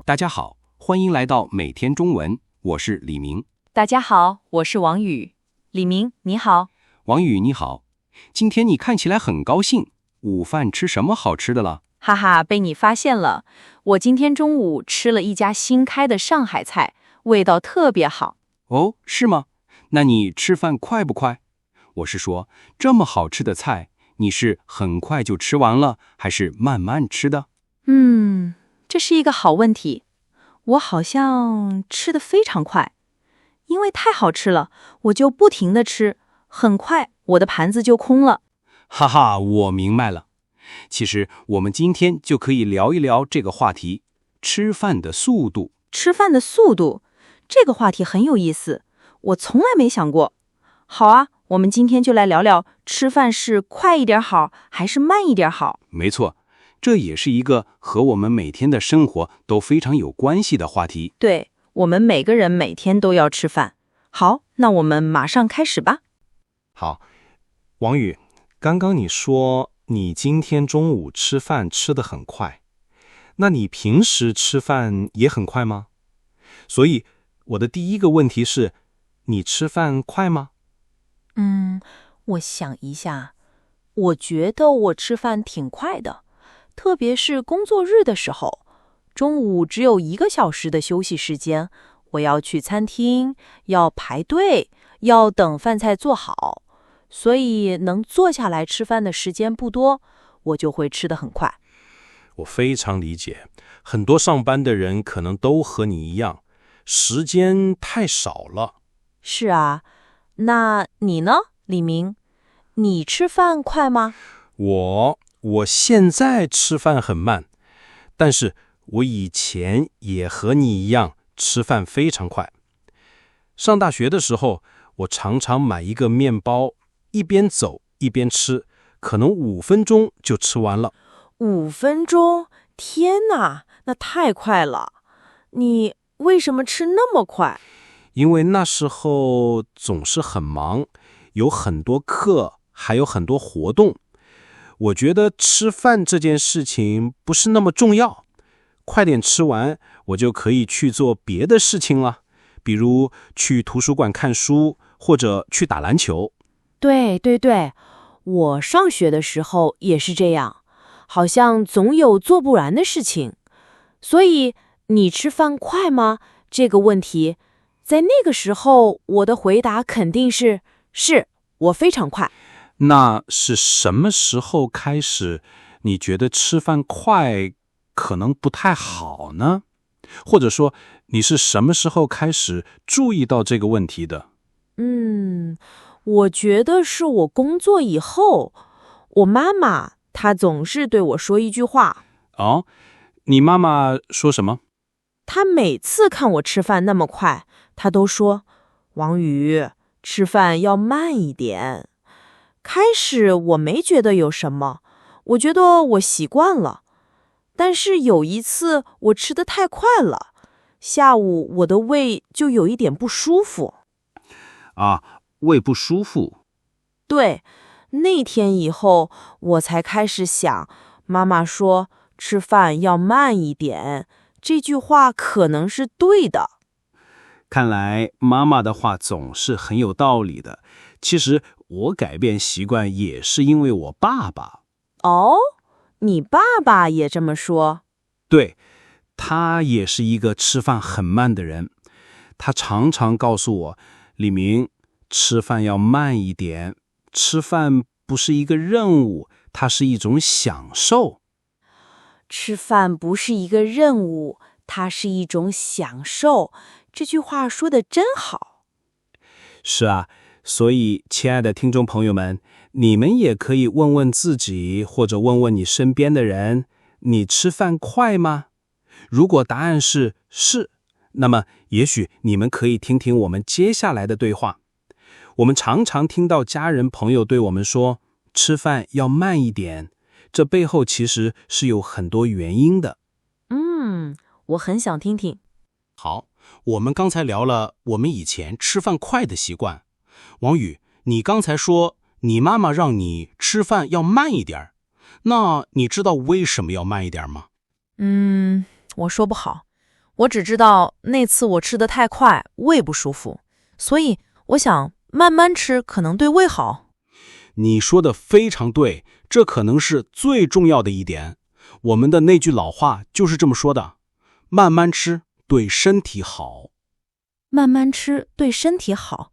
大家好，欢迎来到每天中文，我是李明。大家好，我是王宇。李明，你好。王宇，你好。今天你看起来很高兴，午饭吃什么好吃的了？哈哈，被你发现了。我今天中午吃了一家新开的上海菜，味道特别好。哦，是吗？那你吃饭快不快？我是说，这么好吃的菜，你是很快就吃完了，还是慢慢吃的？这是一个好问题。我好像吃得非常快，因为太好吃了，我就不停地吃，很快我的盘子就空了。哈哈，我明白了。其实我们今天就可以聊一聊这个话题，吃饭的速度。吃饭的速度，这个话题很有意思，我从来没想过。好啊，我们今天就来聊聊吃饭是快一点好，还是慢一点好。没错，这也是一个和我们每天的生活都非常有关系的话题。对，我们每个人每天都要吃饭。好，那我们马上开始吧。好，王宇，刚刚你说你今天中午吃饭吃得很快，那你平时吃饭也很快吗？所以我的第一个问题是，你吃饭快吗？我想一下，我觉得我吃饭挺快的，特别是工作日的时候，中午只有1个小时的休息时间，我要去餐厅，要排队，要等饭菜做好，所以能坐下来吃饭的时间不多，我就会吃得很快。我非常理解，很多上班的人可能都和你一样，时间太少了。是啊，那你呢，李明？你吃饭快吗？我现在吃饭很慢，但是我以前也和你一样吃饭非常快。上大学的时候，我常常买一个面包，一边走一边吃，可能5分钟就吃完了。5分钟？天哪，那太快了！你为什么吃那么快？因为那时候总是很忙，有很多课，还有很多活动。我觉得吃饭这件事情不是那么重要，快点吃完，我就可以去做别的事情了，比如去图书馆看书，或者去打篮球。对，我上学的时候也是这样，好像总有做不完的事情。所以你吃饭快吗？这个问题，在那个时候，我的回答肯定是我非常快。那是什么时候开始，你觉得吃饭快可能不太好呢？或者说，你是什么时候开始注意到这个问题的？我觉得是我工作以后，我妈妈她总是对我说一句话。哦，你妈妈说什么？她每次看我吃饭那么快，她都说：“王宇，吃饭要慢一点。”开始我没觉得有什么，我觉得我习惯了。但是有一次我吃得太快了，下午我的胃就有一点不舒服。胃不舒服。对，那天以后我才开始想，妈妈说吃饭要慢一点，这句话可能是对的。看来妈妈的话总是很有道理的。其实我改变习惯也是因为我爸爸。哦，你爸爸也这么说？对，他也是一个吃饭很慢的人。他常常告诉我，李明，吃饭要慢一点，吃饭不是一个任务，它是一种享受。吃饭不是一个任务，它是一种享受。这句话说得真好。是啊，所以亲爱的听众朋友们，你们也可以问问自己，或者问问你身边的人，你吃饭快吗？如果答案是，那么也许你们可以听听我们接下来的对话。我们常常听到家人朋友对我们说，吃饭要慢一点，这背后其实是有很多原因的。我很想听听。好，我们刚才聊了我们以前吃饭快的习惯。王宇，你刚才说你妈妈让你吃饭要慢一点，那你知道为什么要慢一点吗？我说不好。我只知道那次我吃得太快，胃不舒服，所以我想慢慢吃可能对胃好。你说的非常对，这可能是最重要的一点。我们的那句老话就是这么说的，慢慢吃对身体好。慢慢吃对身体好。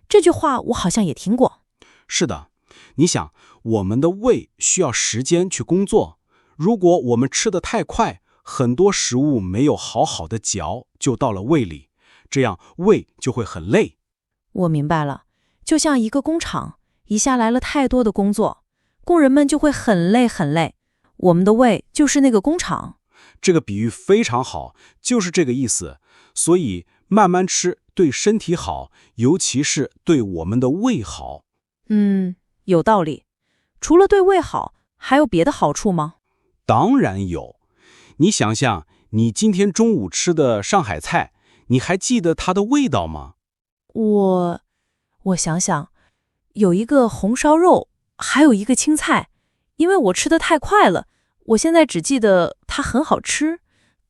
这句话我好像也听过。是的，你想，我们的胃需要时间去工作，如果我们吃得太快，很多食物没有好好的嚼就到了胃里，这样胃就会很累。我明白了，就像一个工厂，一下来了太多的工作，工人们就会很累很累。我们的胃就是那个工厂。这个比喻非常好，就是这个意思。所以慢慢吃对身体好，尤其是对我们的胃好。有道理。除了对胃好，还有别的好处吗？当然有。你想想，你今天中午吃的上海菜，你还记得它的味道吗？我想想，有一个红烧肉，还有一个青菜。因为我吃得太快了，我现在只记得它很好吃，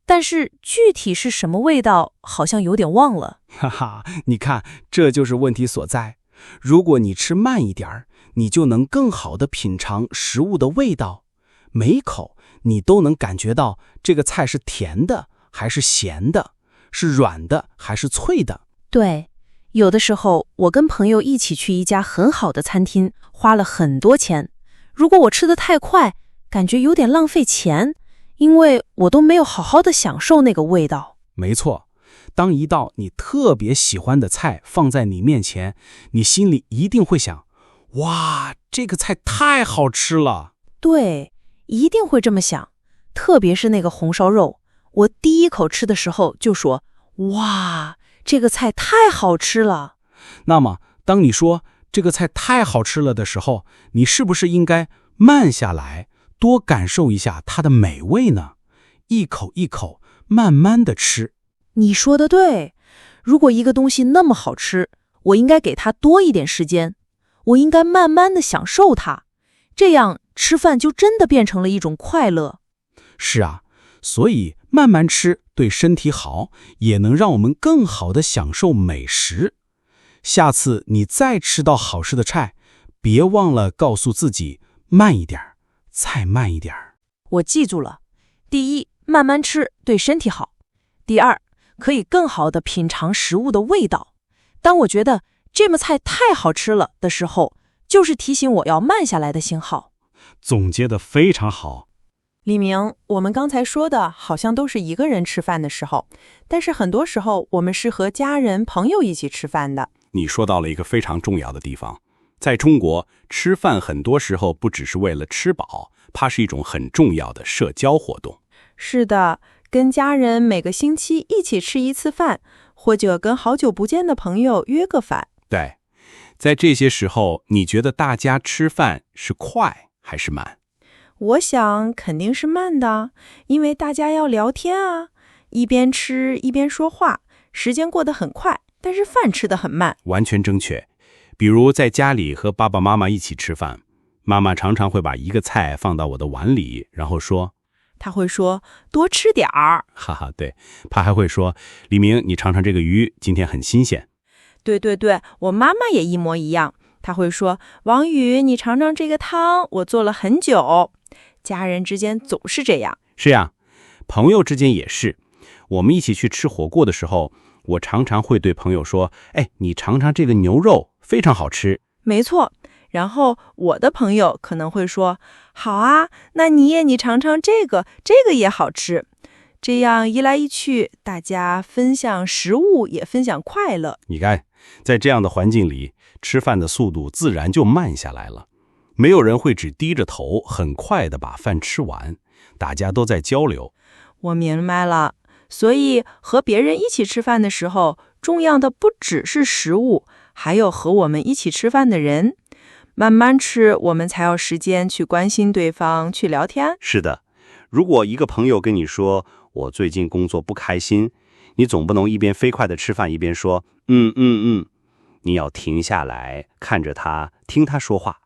但是具体是什么味道，好像有点忘了。哈哈，你看，这就是问题所在。如果你吃慢一点，你就能更好地品尝食物的味道，每一口你都能感觉到这个菜是甜的还是咸的，是软的还是脆的。对，有的时候我跟朋友一起去一家很好的餐厅，花了很多钱。如果我吃得太快，感觉有点浪费钱，因为我都没有好好的享受那个味道。没错，当一道你特别喜欢的菜放在你面前，你心里一定会想，哇，这个菜太好吃了。对，一定会这么想。特别是那个红烧肉，我第一口吃的时候就说，哇，这个菜太好吃了。那么，当你说这个菜太好吃了的时候，你是不是应该慢下来，多感受一下它的美味呢？一口一口慢慢的吃。你说的对，如果一个东西那么好吃，我应该给它多一点时间，我应该慢慢的享受它，这样吃饭就真的变成了一种快乐。是啊，所以慢慢吃对身体好，也能让我们更好的享受美食。下次你再吃到好吃的菜，别忘了告诉自己慢一点，再慢一点。我记住了。第一，慢慢吃对身体好。第二，可以更好地品尝食物的味道。当我觉得这么菜太好吃了的时候，就是提醒我要慢下来的信号。总结得非常好。李明，我们刚才说的好像都是一个人吃饭的时候，但是很多时候我们是和家人、朋友一起吃饭的。你说到了一个非常重要的地方，在中国，吃饭很多时候不只是为了吃饱，它是一种很重要的社交活动。是的，跟家人每个星期一起吃一次饭，或者跟好久不见的朋友约个饭。对，在这些时候，你觉得大家吃饭是快还是慢？我想肯定是慢的，因为大家要聊天啊，一边吃一边说话，时间过得很快，但是饭吃得很慢。完全正确。比如在家里和爸爸妈妈一起吃饭，妈妈常常会把一个菜放到我的碗里，然后说，他会说多吃点儿。哈哈，对，他还会说，李明，你尝尝这个鱼，今天很新鲜。对，我妈妈也一模一样，她会说，王宇，你尝尝这个汤，我做了很久。家人之间总是这样。是呀，朋友之间也是。我们一起去吃火锅的时候，我常常会对朋友说，哎，你尝尝这个牛肉，非常好吃。没错。然后我的朋友可能会说，好啊，那你尝尝这个也好吃。这样一来一去，大家分享食物，也分享快乐。你看，在这样的环境里，吃饭的速度自然就慢下来了。没有人会只低着头很快地把饭吃完，大家都在交流。我明白了，所以和别人一起吃饭的时候，重要的不只是食物，还有和我们一起吃饭的人。慢慢吃，我们才有时间去关心对方，去聊天。是的，如果一个朋友跟你说，我最近工作不开心，你总不能一边飞快地吃饭一边说，你要停下来，看着他，听他说话。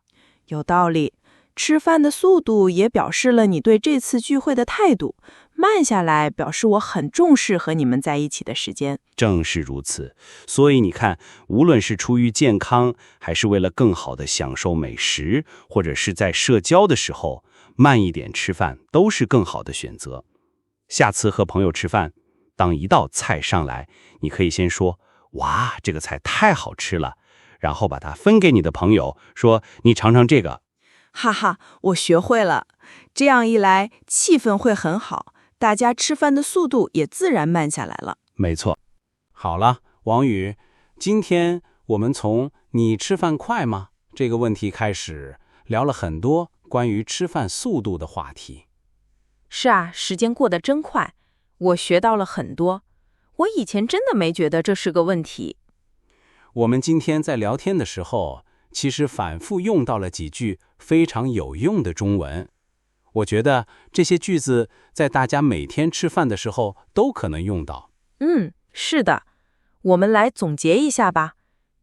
有道理，吃饭的速度也表示了你对这次聚会的态度。慢下来表示我很重视和你们在一起的时间。正是如此，所以你看，无论是出于健康，还是为了更好的享受美食，或者是在社交的时候，慢一点吃饭都是更好的选择。下次和朋友吃饭，当一道菜上来，你可以先说：“哇，这个菜太好吃了。”然后把它分给你的朋友，说：“你尝尝这个。”哈哈，我学会了。这样一来，气氛会很好，大家吃饭的速度也自然慢下来了。没错。好了，王宇，今天我们从你吃饭快吗这个问题开始，聊了很多关于吃饭速度的话题。是啊，时间过得真快，我学到了很多。我以前真的没觉得这是个问题。我们今天在聊天的时候，其实反复用到了几句非常有用的中文。我觉得这些句子在大家每天吃饭的时候都可能用到。是的，我们来总结一下吧，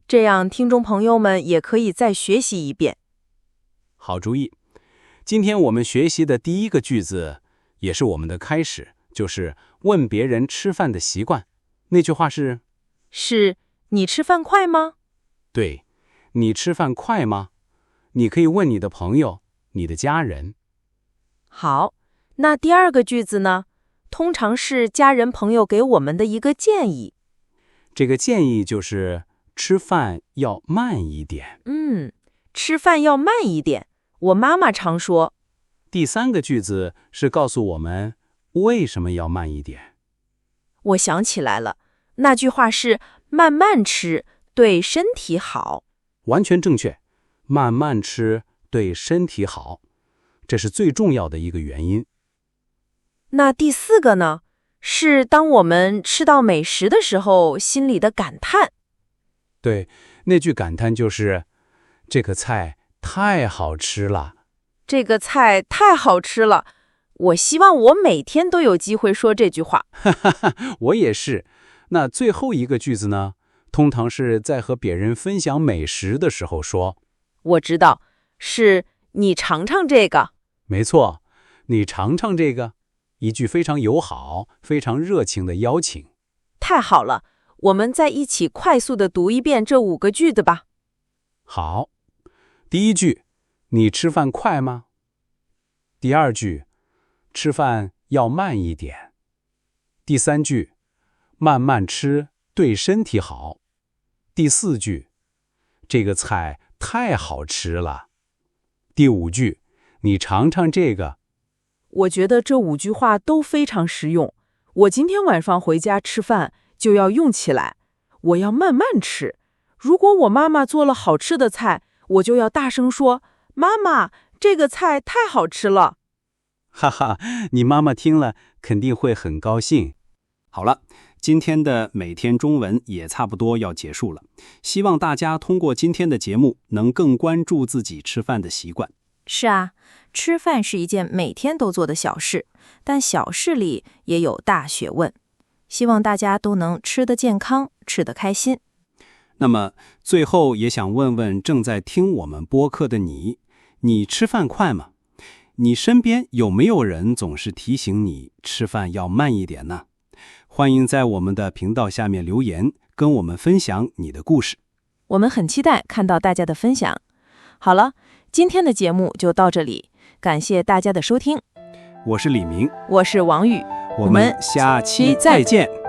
这样听众朋友们也可以再学习一遍。好主意。今天我们学习的第一个句子，也是我们的开始，就是问别人吃饭的习惯。那句话是你吃饭快吗？对，你吃饭快吗？你可以问你的朋友，你的家人。好，那第二个句子呢？通常是家人朋友给我们的一个建议。这个建议就是吃饭要慢一点。吃饭要慢一点，我妈妈常说。第三个句子是告诉我们为什么要慢一点。我想起来了，那句话是慢慢吃，对身体好。完全正确，慢慢吃对身体好，这是最重要的一个原因。那第四个呢？是当我们吃到美食的时候，心里的感叹。对，那句感叹就是这个菜太好吃了。这个菜太好吃了，我希望我每天都有机会说这句话。我也是。那最后一个句子呢？通常是在和别人分享美食的时候说。我知道，是你尝尝这个。没错，你尝尝这个，一句非常友好、非常热情的邀请。太好了，我们再一起快速地读一遍这5个句子吧。好，第一句，你吃饭快吗？第二句，吃饭要慢一点。第三句，慢慢吃对身体好。第四句，这个菜太好吃了。第五句，你尝尝这个。我觉得这5句话都非常实用，我今天晚上回家吃饭就要用起来。我要慢慢吃，如果我妈妈做了好吃的菜，我就要大声说：“妈妈，这个菜太好吃了。”哈哈，你妈妈听了肯定会很高兴。好了，今天的每天中文也差不多要结束了。希望大家通过今天的节目，能更关注自己吃饭的习惯。是啊，吃饭是一件每天都做的小事，但小事里也有大学问。希望大家都能吃得健康，吃得开心。那么最后也想问问正在听我们播客的你吃饭快吗？你身边有没有人总是提醒你吃饭要慢一点呢？欢迎在我们的频道下面留言，跟我们分享你的故事。我们很期待看到大家的分享。好了，今天的节目就到这里，感谢大家的收听。我是李明，我是王宇，我们下期再见。